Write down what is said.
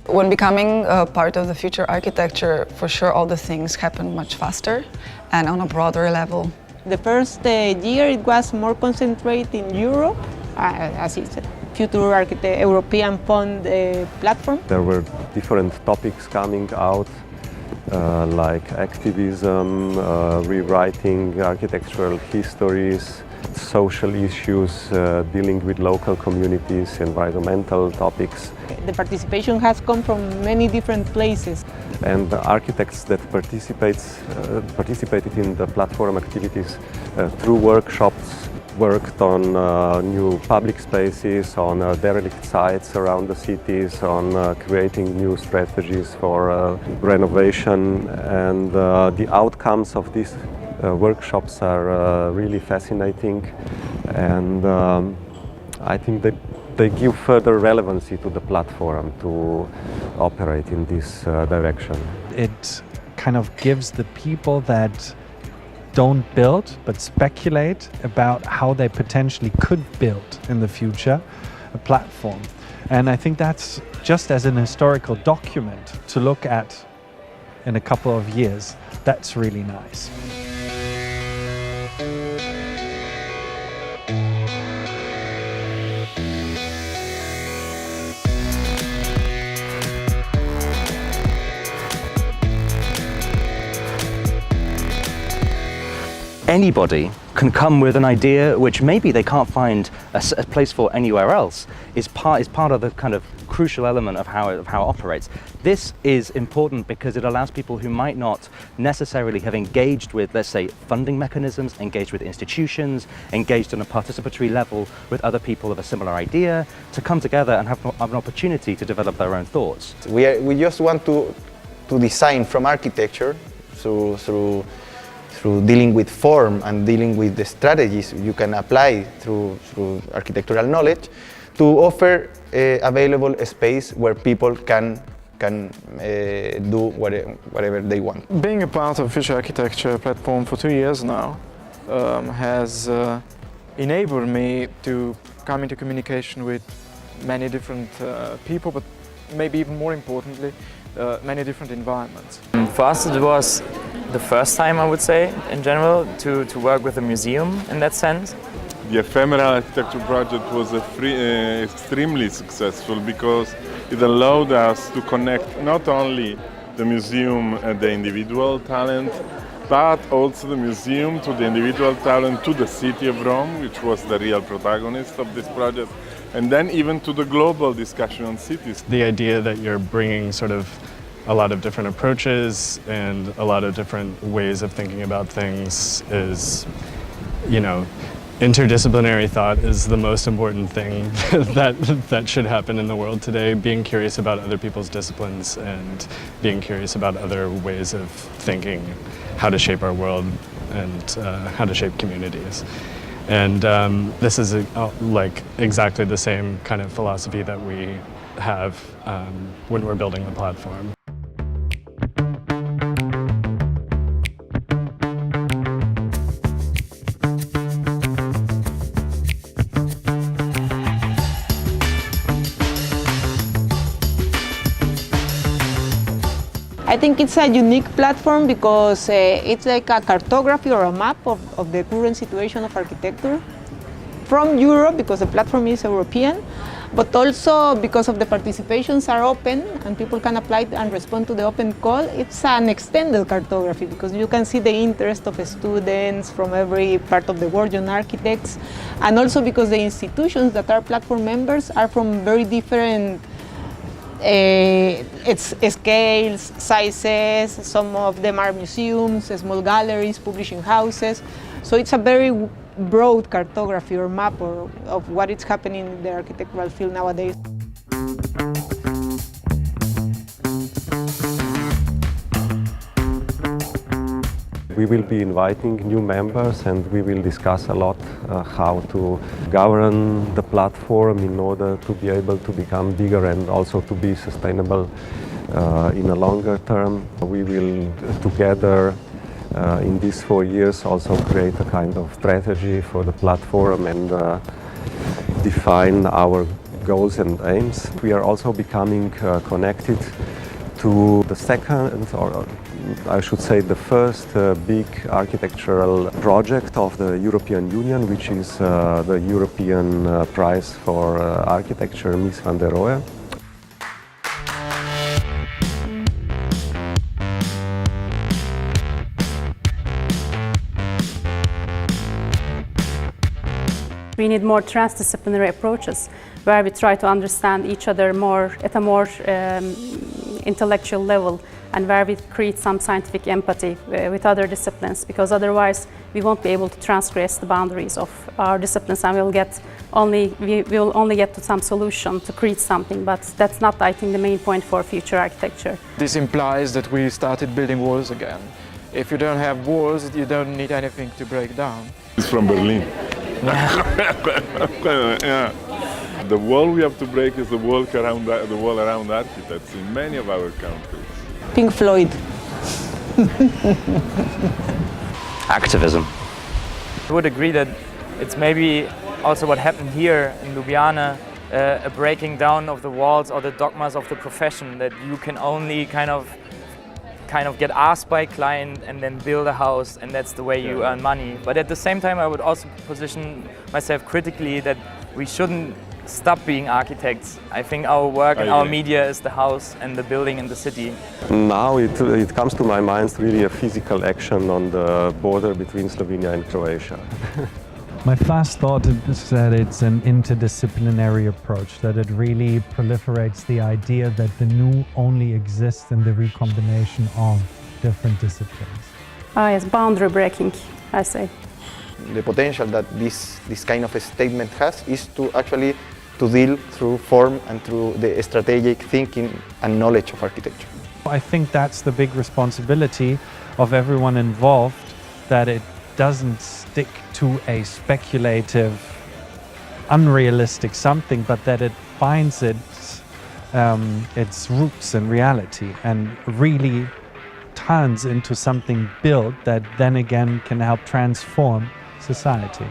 When becoming a part of the future architecture, for sure all the things happen much faster and on a broader level. The first year it was more concentrated in Europe, as it's a future European fund platform. There were different topics coming out, like activism, rewriting architectural histories, social issues, dealing with local communities, environmental topics. The participation has come from many different places. And the architects that participated in the platform activities through workshops worked on new public spaces, on derelict sites around the cities, on creating new strategies for renovation, and the outcomes of these workshops are really fascinating, and I think that they give further relevancy to the platform to operate in this direction. It kind of gives the people that don't build but speculate about how they potentially could build in the future a platform. And I think that's just as an historical document to look at in a couple of years. That's really nice. Anybody can come with an idea which maybe they can't find a place for anywhere else, is part of the kind of crucial element of how it operates. This is important because it allows people who might not necessarily have engaged with, let's say, funding mechanisms, engaged with institutions, engaged on a participatory level with other people of a similar idea, to come together and have an opportunity to develop their own thoughts. We just want to design from architecture through dealing with form and dealing with the strategies you can apply through architectural knowledge, to offer available space where people can do whatever they want. Being a part of Future Architecture platform for 2 years now has enabled me to come into communication with many different people, but maybe even more importantly, many different environments. For us it was the first time, I would say, in general, to work with a museum in that sense. The ephemeral architecture project was extremely successful because it allowed us to connect not only the museum and the individual talent, but also the museum to the individual talent, to the city of Rome, which was the real protagonist of this project, and then even to the global discussion on cities. The idea that you're bringing sort of a lot of different approaches and a lot of different ways of thinking about things is, you know, interdisciplinary thought is the most important thing that should happen in the world today. Being curious about other people's disciplines and being curious about other ways of thinking, how to shape our world and how to shape communities. And this is like exactly the same kind of philosophy that we have when we're building the platform. I think it's a unique platform because it's like a cartography or a map of the current situation of architecture from Europe, because the platform is European, but also because of the participations are open and people can apply and respond to the open call. It's an extended cartography because you can see the interest of students from every part of the world, young architects, and also because the institutions that are platform members are from very different scales, sizes. Some of them are museums, small galleries, publishing houses. So it's a very broad cartography or map of what is happening in the architectural field nowadays. We will be inviting new members and we will discuss a lot how to govern the platform in order to be able to become bigger and also to be sustainable in a longer term. We will together in these 4 years also create a kind of strategy for the platform and define our goals and aims. We are also becoming connected to the second, or I should say the first big architectural project of the European Union, which is the European Prize for Architecture Mies van der Rohe. We need more transdisciplinary approaches where we try to understand each other more at a more intellectual level, and where we create some scientific empathy with other disciplines, because otherwise we won't be able to transgress the boundaries of our disciplines, and we will only get to some solution to create something, but that's not, I think, the main point for future architecture. This implies that we started building walls again. If you don't have walls, you don't need anything to break down. It's from Berlin. Yeah. The wall we have to break is the wall around architects in many of our countries. Pink Floyd. Activism. I would agree that it's maybe also what happened here in Ljubljana, a breaking down of the walls or the dogmas of the profession, that you can only kind of get asked by a client and then build a house, and that's the way you earn money. But at the same time, I would also position myself critically that we shouldn't stop being architects. I think our work and our media is the house and the building in the city. Now it comes to my mind really a physical action on the border between Slovenia and Croatia. My first thought is that it's an interdisciplinary approach, that it really proliferates the idea that the new only exists in the recombination of different disciplines. Ah, yes, boundary breaking, I say. The potential that this kind of a statement has is to actually to deal through form and through the strategic thinking and knowledge of architecture. I think that's the big responsibility of everyone involved, that it doesn't stick to a speculative, unrealistic something, but that it finds its roots in reality and really turns into something built that then again can help transform society.